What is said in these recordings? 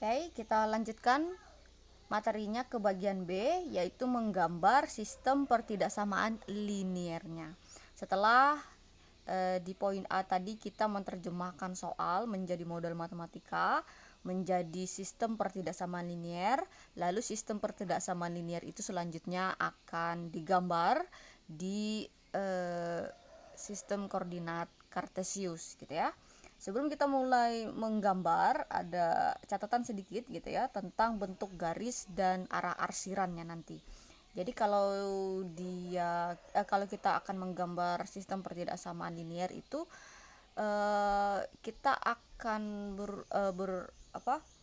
Oke, kita lanjutkan materinya ke bagian B, yaitu menggambar sistem pertidaksamaan liniernya. Setelah di poin A tadi kita menerjemahkan soal menjadi model matematika, menjadi sistem pertidaksamaan linier, lalu sistem pertidaksamaan linier itu selanjutnya akan digambar di sistem koordinat kartesius gitu ya. Sebelum kita mulai menggambar, ada catatan sedikit gitu ya tentang bentuk garis dan arah arsirannya nanti. Jadi kalau kita akan menggambar sistem pertidaksamaan linier itu kita akan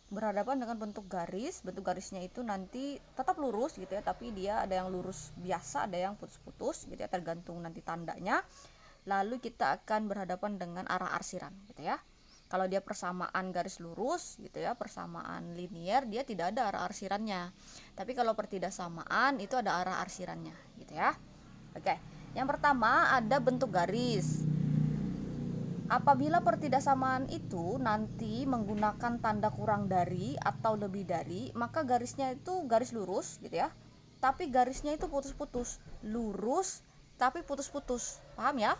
berhadapan dengan bentuk garis. Bentuk garisnya itu nanti tetap lurus gitu ya, tapi dia ada yang lurus biasa, ada yang putus-putus gitu ya, tergantung nanti tandanya. Lalu kita akan berhadapan dengan arah arsiran gitu ya. Kalau dia persamaan garis lurus gitu ya, persamaan linier, dia tidak ada arah arsirannya. Tapi kalau pertidaksamaan itu ada arah arsirannya gitu ya. Oke, yang pertama ada bentuk garis. Apabila pertidaksamaan itu nanti menggunakan tanda kurang dari atau lebih dari, maka garisnya itu garis lurus gitu ya, tapi garisnya itu putus-putus. Lurus tapi putus-putus, paham ya?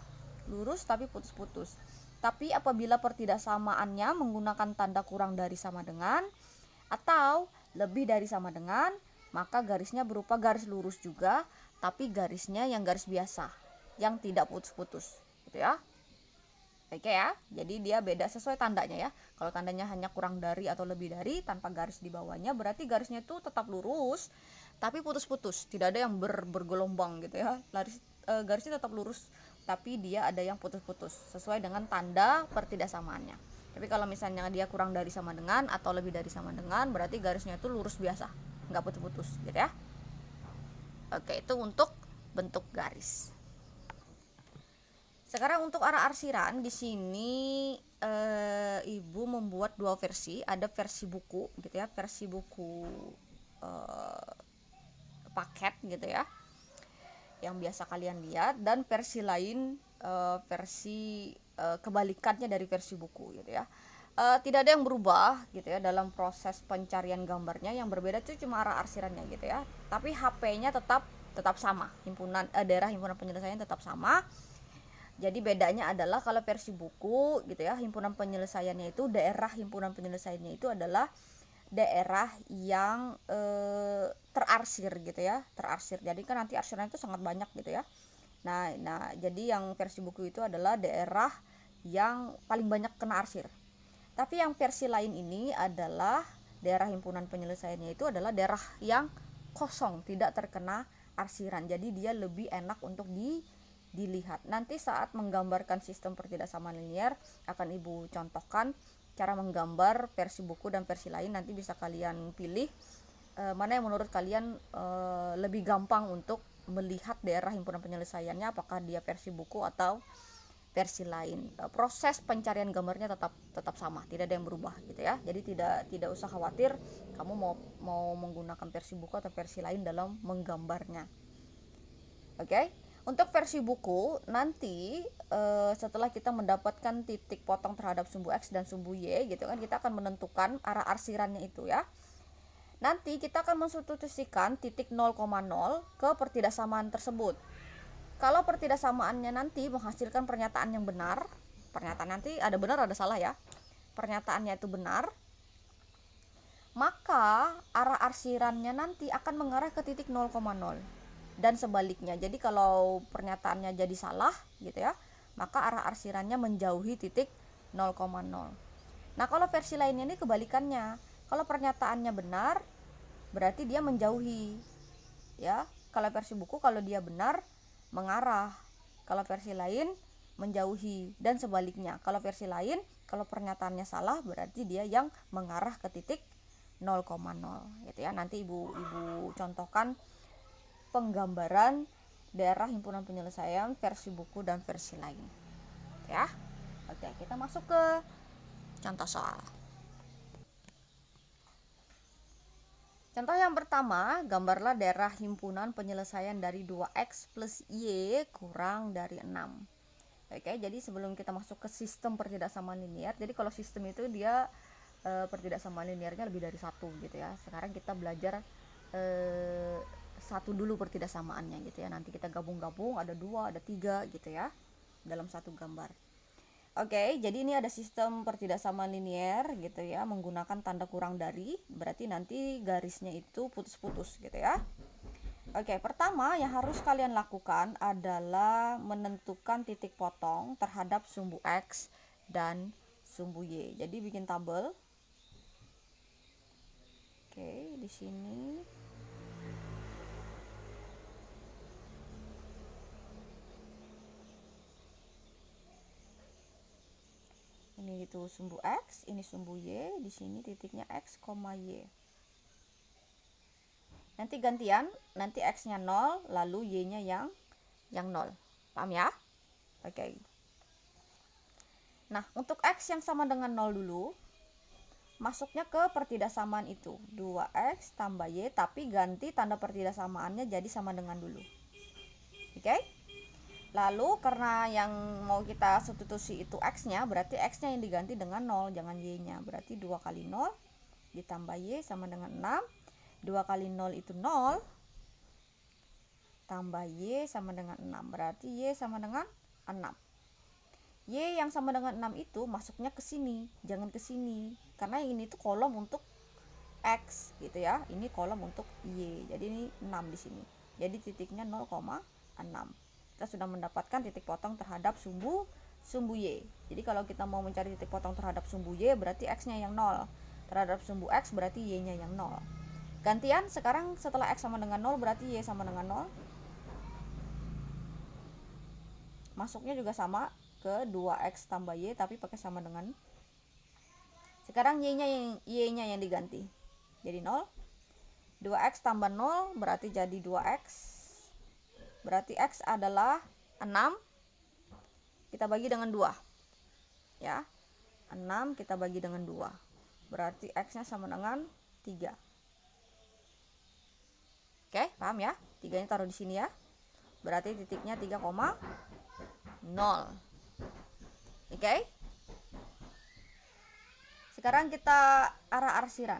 Lurus tapi putus-putus. Tapi apabila pertidaksamaannya menggunakan tanda kurang dari sama dengan atau lebih dari sama dengan, maka garisnya berupa garis lurus juga, tapi garisnya yang garis biasa, yang tidak putus-putus gitu ya. Oke ya, jadi dia beda sesuai tandanya ya. Kalau tandanya hanya kurang dari atau lebih dari tanpa garis di bawahnya, berarti garisnya itu tetap lurus tapi putus-putus, tidak ada yang bergelombang gitu ya. Garisnya tetap lurus tapi dia ada yang putus-putus sesuai dengan tanda pertidaksamaannya. Tapi kalau misalnya dia kurang dari sama dengan atau lebih dari sama dengan, berarti garisnya itu lurus biasa, nggak putus-putus gitu ya. Oke, itu untuk bentuk garis. Sekarang untuk arah arsiran, di sini Ibu membuat dua versi. Ada versi buku gitu ya, versi buku paket gitu ya, yang biasa kalian lihat, dan versi lain versi kebalikannya dari versi buku gitu ya. Tidak ada yang berubah gitu ya dalam proses pencarian gambarnya. Yang berbeda itu cuma arah arsirannya gitu ya, tapi HP-nya tetap sama, daerah himpunan penyelesaian tetap sama. Jadi bedanya adalah kalau versi buku gitu ya, himpunan penyelesaiannya itu, daerah himpunan penyelesaiannya itu adalah daerah yang terarsir gitu ya, terarsir. Jadi kan nanti arsirannya itu sangat banyak gitu ya. Nah, jadi yang versi buku itu adalah daerah yang paling banyak kena arsir. Tapi yang versi lain ini adalah daerah himpunan penyelesaiannya itu adalah daerah yang kosong, tidak terkena arsiran. Jadi dia lebih enak untuk dilihat. Nanti saat menggambarkan sistem pertidaksamaan linier akan Ibu contohkan cara menggambar versi buku dan versi lain. Nanti bisa kalian pilih mana yang menurut kalian lebih gampang untuk melihat daerah himpunan penyelesaiannya, apakah dia versi buku atau versi lain. Proses pencarian gambarnya tetap sama, tidak ada yang berubah gitu ya. Jadi tidak usah khawatir kamu mau menggunakan versi buku atau versi lain dalam menggambarnya. Oke. Untuk versi buku nanti setelah kita mendapatkan titik potong terhadap sumbu X dan sumbu Y gitu kan, kita akan menentukan arah arsirannya itu ya. Nanti kita akan mensubstitusikan titik 0,0 ke pertidaksamaan tersebut. Kalau pertidaksamaannya nanti menghasilkan pernyataan yang benar, pernyataan nanti ada benar ada salah ya, pernyataannya itu benar, maka arah arsirannya nanti akan mengarah ke titik 0,0 dan sebaliknya. Jadi kalau pernyataannya jadi salah gitu ya, maka arah arsirannya menjauhi titik 0,0. Nah, kalau versi lainnya ini kebalikannya. Kalau pernyataannya benar, berarti dia menjauhi ya. Kalau versi buku, kalau dia benar mengarah, kalau versi lain menjauhi, dan sebaliknya. Kalau versi lain, kalau pernyataannya salah, berarti dia yang mengarah ke titik 0,0 gitu ya. Nanti ibu contohkan penggambaran daerah himpunan penyelesaian versi buku dan versi lain ya. Oke, kita masuk ke contoh soal. Contoh yang pertama, gambarlah daerah himpunan penyelesaian dari 2x plus y kurang dari 6. Oke, jadi sebelum kita masuk ke sistem pertidaksamaan linier, jadi kalau sistem itu dia pertidaksamaan linearnya lebih dari satu gitu ya. Sekarang kita belajar satu dulu pertidaksamaannya gitu ya. Nanti kita gabung-gabung, ada 2, ada 3 gitu ya dalam satu gambar. Oke, jadi ini ada sistem pertidaksamaan linear gitu ya, menggunakan tanda kurang dari, berarti nanti garisnya itu putus-putus gitu ya. Oke, pertama yang harus kalian lakukan adalah menentukan titik potong terhadap sumbu X dan sumbu Y. Jadi bikin tabel. Oke, di sini ini itu sumbu X, ini sumbu Y, di sini titiknya X, Y. Nanti gantian, nanti X-nya 0, lalu Y-nya yang 0. Paham ya? Oke. Nah, untuk X yang sama dengan 0 dulu, masuknya ke pertidaksamaan itu 2x tambah y, tapi ganti tanda pertidaksamaannya jadi sama dengan dulu. Oke? Lalu karena yang mau kita substitusi itu x nya, berarti x nya yang diganti dengan 0, jangan y nya. Berarti 2 kali 0 ditambah y sama dengan 6. 2 kali 0 itu 0 tambah y sama dengan 6, berarti y sama dengan 6. Y yang sama dengan 6 itu masuknya ke sini, jangan ke sini. Karena ini tuh kolom untuk X gitu ya. Ini kolom untuk Y. Jadi ini 6 di sini. Jadi titiknya 0,6. Kita sudah mendapatkan titik potong terhadap sumbu Y. Jadi kalau kita mau mencari titik potong terhadap sumbu Y, berarti X-nya yang 0. Terhadap sumbu X berarti Y-nya yang 0. Gantian sekarang setelah X sama dengan 0 berarti Y sama dengan 0. Masuknya juga sama ke 2x tambah y, tapi pakai sama dengan. Sekarang y-nya yang diganti. Jadi 0. 2x tambah 0 berarti jadi 2x. Berarti x adalah 6. Kita bagi dengan 2. Ya. 6 kita bagi dengan 2. Berarti x-nya sama dengan 3. Oke, paham ya? 3-nya taruh di sini ya. Berarti titiknya 3,0. Oke. Sekarang kita arah arsiran.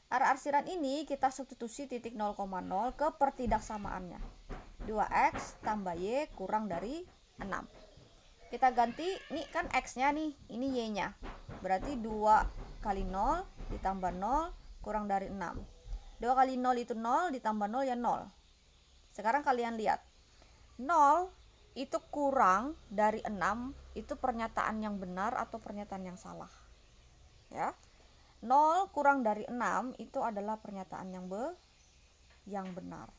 Arah arsiran ini kita substitusi titik 0,0 ke pertidaksamaannya. 2x tambah y kurang dari 6. Kita ganti, ini kan x-nya nih, ini y-nya. Berarti 2 kali 0 ditambah 0 kurang dari 6. 2 kali 0 itu 0 ditambah 0 ya 0. Sekarang kalian lihat. 0 itu kurang dari 6, itu pernyataan yang benar atau pernyataan yang salah. Ya. 0 kurang dari 6 itu adalah pernyataan yang benar.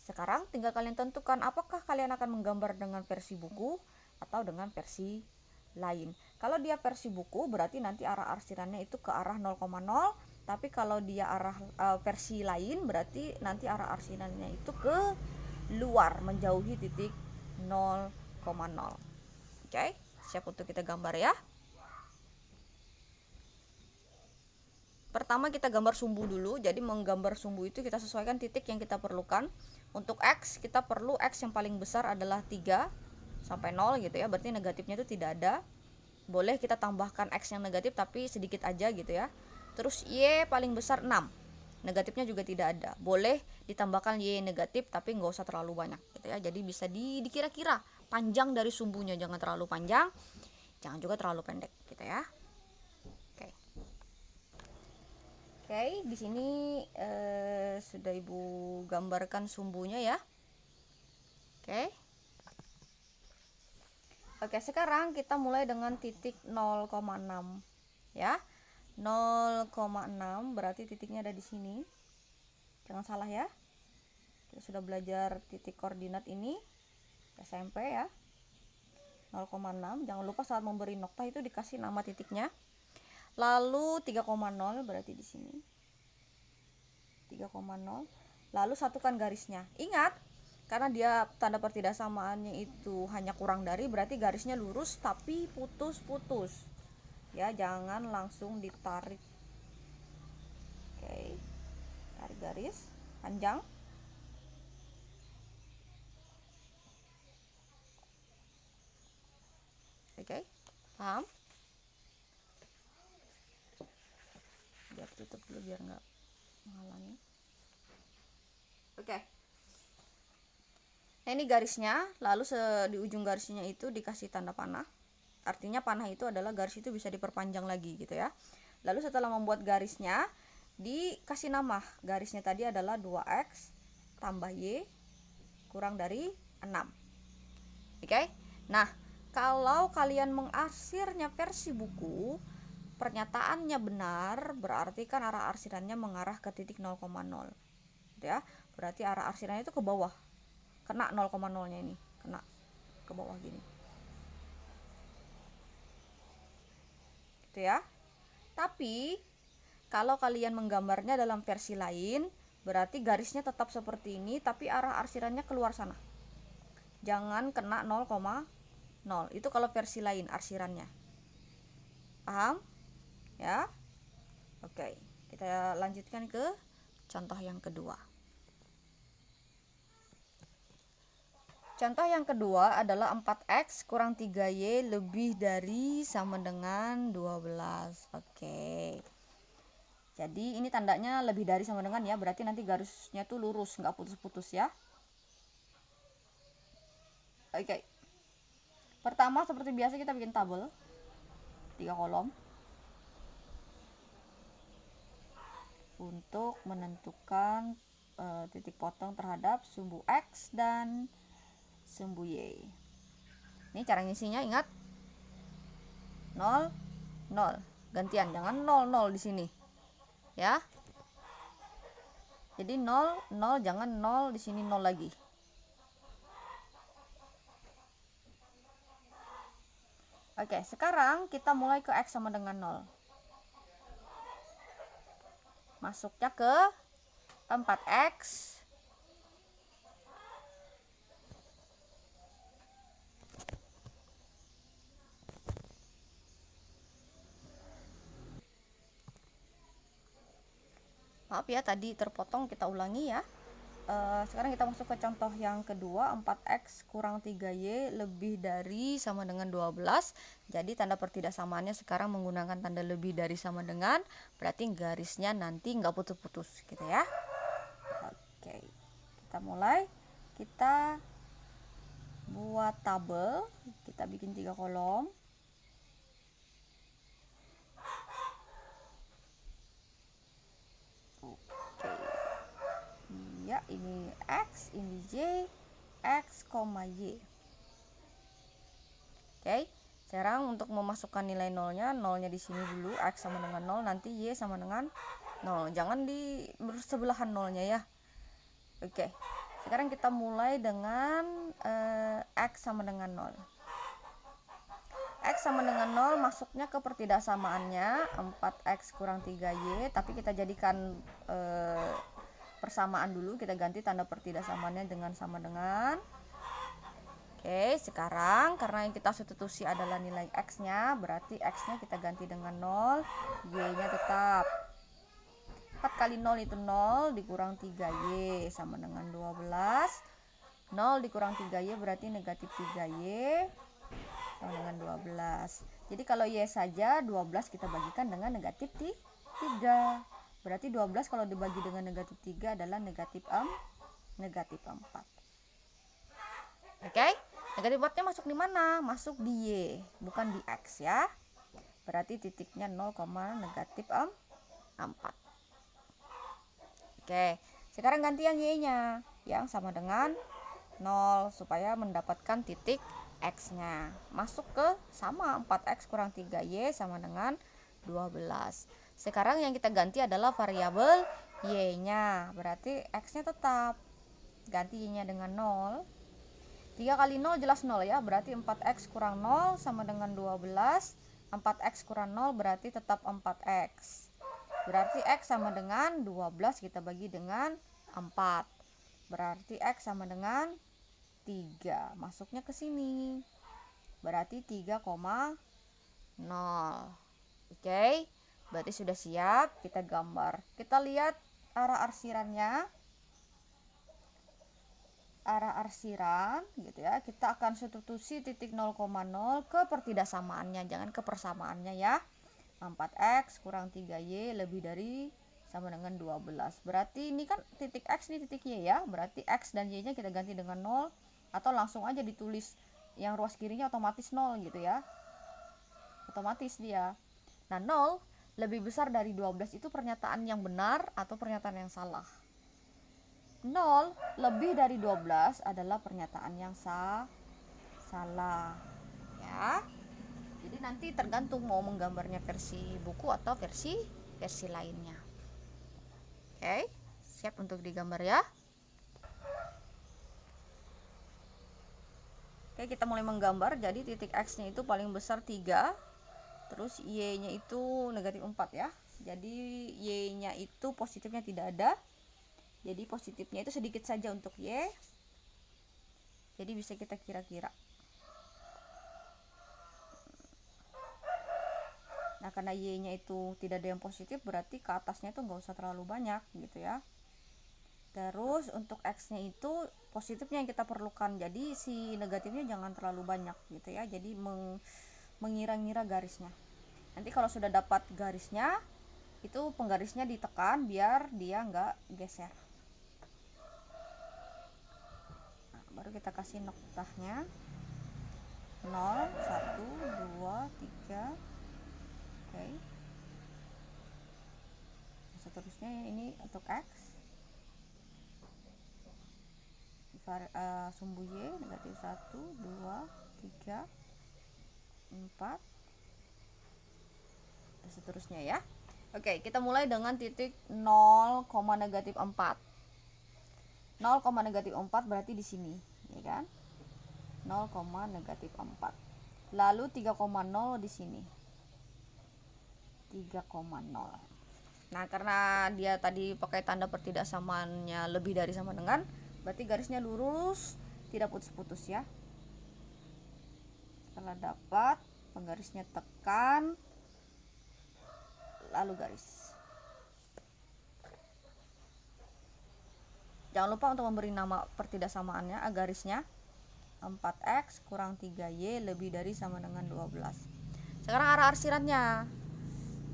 Sekarang tinggal kalian tentukan apakah kalian akan menggambar dengan versi buku atau dengan versi lain. Kalau dia versi buku berarti nanti arah arsirannya itu ke arah 0,0, tapi kalau dia arah versi lain berarti nanti arah arsirannya itu ke luar, menjauhi titik 0,0. Oke, siap untuk kita gambar ya. Pertama kita gambar sumbu dulu. Jadi menggambar sumbu itu kita sesuaikan titik yang kita perlukan. Untuk X kita perlu X yang paling besar adalah 3 sampai 0 gitu ya. Berarti negatifnya itu tidak ada. Boleh kita tambahkan X yang negatif tapi sedikit aja gitu ya. Terus Y paling besar 6. Negatifnya juga tidak ada. Boleh ditambahkan Y negatif tapi nggak usah terlalu banyak gitu ya. Jadi bisa dikira-kira panjang dari sumbunya, jangan terlalu panjang, jangan juga terlalu pendek gitu ya. Oke, di sini sudah Ibu gambarkan sumbunya ya. Oke, sekarang kita mulai dengan titik 0,6 ya. 0,6 berarti titiknya ada di sini. Jangan salah ya. Kita sudah belajar titik koordinat ini SMP ya. 0,6. Jangan lupa saat memberi nokta itu dikasih nama titiknya. Lalu 3,0 berarti di sini. 3,0. Lalu satukan garisnya. Ingat, karena dia tanda pertidaksamaannya itu hanya kurang dari, berarti garisnya lurus tapi putus-putus. Ya, jangan langsung ditarik. Oke. Tarik garis panjang. Oke. Paham? Biar tutup dulu biar nggak menghalangi. Oke. Nah, ini garisnya, lalu di ujung garisnya itu dikasih tanda panah. Artinya panah itu adalah garis itu bisa diperpanjang lagi gitu ya. Lalu setelah membuat garisnya, dikasih nama. Garisnya tadi adalah 2x tambah y kurang dari 6. Oke? Nah, kalau kalian mengarsirnya versi buku, pernyataannya benar, berarti kan arah arsirannya mengarah ke titik 0,0. Gitu ya. Berarti arah arsirannya itu ke bawah. Kena 0,0-nya ini, kena ke bawah gini. Gitu ya. Tapi kalau kalian menggambarnya dalam versi lain, berarti garisnya tetap seperti ini tapi arah arsirannya keluar sana. Jangan kena 0,0. Itu kalau versi lain arsirannya. Paham? Ya. Oke, kita lanjutkan ke contoh yang kedua. Contoh yang kedua adalah 4x kurang 3y lebih dari sama dengan 12. Oke. Jadi ini tandanya lebih dari sama dengan ya, berarti nanti garisnya tuh lurus, nggak putus-putus ya. Oke. Pertama seperti biasa kita bikin tabel 3 kolom untuk menentukan titik potong terhadap sumbu x dan sumbu y. Ini cara ngisinya, ingat 0 0. Gantian, jangan 0 0 di sini. Ya. Jadi 0 0, jangan 0 di sini 0 lagi. Oke, sekarang kita mulai ke x sama dengan 0. Masuknya ke 4x maaf ya tadi terpotong, kita ulangi ya. Sekarang kita masuk ke contoh yang kedua, 4x kurang 3y lebih dari sama dengan 12. Jadi tanda pertidaksamaannya sekarang menggunakan tanda lebih dari sama dengan, berarti garisnya nanti nggak putus-putus gitu ya. Oke, kita mulai. Kita buat tabel, kita bikin 3 kolom. Ya, ini x, ini y, x, y. Oke, sekarang untuk memasukkan nilai nolnya di sini dulu, x sama dengan 0, nanti y sama dengan 0. Jangan di bersebelahan nolnya ya. Oke, sekarang kita mulai dengan x sama dengan 0. X sama dengan 0 masuknya ke pertidaksamaannya 4x kurang 3y, tapi kita jadikan persamaan dulu, kita ganti tanda pertidaksamaannya dengan sama dengan. Oke, sekarang karena yang kita substitusi adalah nilai x-nya, berarti x-nya kita ganti dengan 0, y-nya tetap. 4 kali 0 itu 0, dikurang 3y sama dengan 12. 0 dikurang 3y berarti negatif 3y sama dengan 12. Jadi kalau y saja, 12 kita bagikan dengan negatif 3. Berarti 12 kalau dibagi dengan negatif 3 adalah negatif 4. Oke, negatif 4-nya masuk di mana? Masuk di y, bukan di x ya. Berarti titiknya 0, negatif 4. Oke, sekarang ganti yang y-nya yang sama dengan 0 supaya mendapatkan titik x-nya. Masuk ke sama 4x kurang 3y sama dengan 12. Sekarang yang kita ganti adalah variabel y-nya, berarti x-nya tetap. Ganti y-nya dengan 0. 3 kali 0 jelas 0 ya, berarti 4x kurang 0 sama dengan 12. 4x kurang 0 berarti tetap 4x. Berarti x sama dengan 12 kita bagi dengan 4. Berarti x sama dengan 3. Masuknya ke sini. Berarti 3,0. Oke. Berarti sudah siap, kita gambar. Kita lihat arah arsirannya. arah arsiran gitu ya, kita akan substitusi titik 0,0 ke pertidaksamaannya, jangan ke persamaannya ya. 4x kurang 3y lebih dari sama dengan 12. Berarti ini kan titik x, ini titik y ya. Berarti x dan y nya kita ganti dengan 0, atau langsung aja ditulis yang ruas kirinya otomatis 0 gitu ya. Otomatis dia. Nah, 0 lebih besar dari 12 itu pernyataan yang benar atau pernyataan yang salah. 0 lebih dari 12 adalah pernyataan yang salah ya. Jadi nanti tergantung mau menggambarnya versi buku atau versi lainnya. Oke, siap untuk digambar ya. Oke, kita mulai menggambar. Jadi titik x nya itu paling besar 3, terus y nya itu negatif 4 ya. Jadi y nya itu positifnya tidak ada, jadi positifnya itu sedikit saja untuk y. Jadi bisa kita kira-kira. Nah, karena y nya itu tidak ada yang positif, berarti ke atasnya itu nggak usah terlalu banyak gitu ya. Terus untuk x nya itu positifnya yang kita perlukan, jadi si negatifnya jangan terlalu banyak gitu ya. Jadi mengira-ngira garisnya. Nanti kalau sudah dapat garisnya, itu penggarisnya ditekan biar dia nggak geser. Baru kita kasih noktahnya 0, 1, 2, 3. Oke. Seterusnya ini untuk x, sumbu y negatif 1, 2, 3, 4, dan seterusnya ya. Oke, kita mulai dengan titik 0, negatif 4. 0, negatif 4 berarti di sini ya kan, 0, negatif 4. Lalu 3,0 di sini 3,0. Nah, karena dia tadi pakai tanda pertidaksamaannya lebih dari sama dengan, berarti garisnya lurus, tidak putus-putus ya. Setelah dapat, penggarisnya tekan, lalu garis. Jangan lupa untuk memberi nama pertidaksamaannya, garisnya 4x kurang 3y lebih dari sama dengan 12. Sekarang arah arsirannya.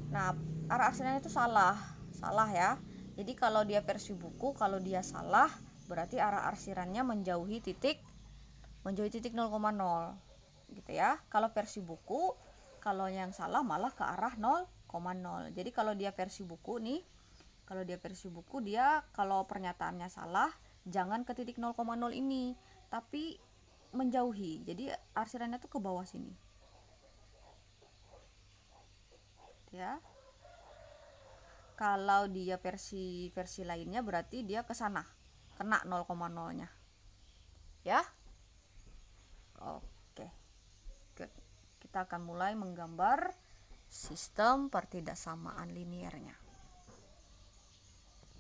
Nah, arah arsirannya itu salah ya. Jadi kalau dia versi buku, kalau dia salah, berarti arah arsirannya menjauhi titik 0,0 gitu ya. Kalau versi buku, kalau yang salah malah ke arah 0,0. Jadi kalau dia versi buku nih, dia kalau pernyataannya salah, jangan ke titik 0,0 ini, tapi menjauhi. Jadi arsirannya tuh ke bawah sini. Ya. Kalau dia versi lainnya berarti dia ke sana, kena 0,0-nya. Ya. Oke. Good. Kita akan mulai menggambar sistem pertidaksamaan liniernya.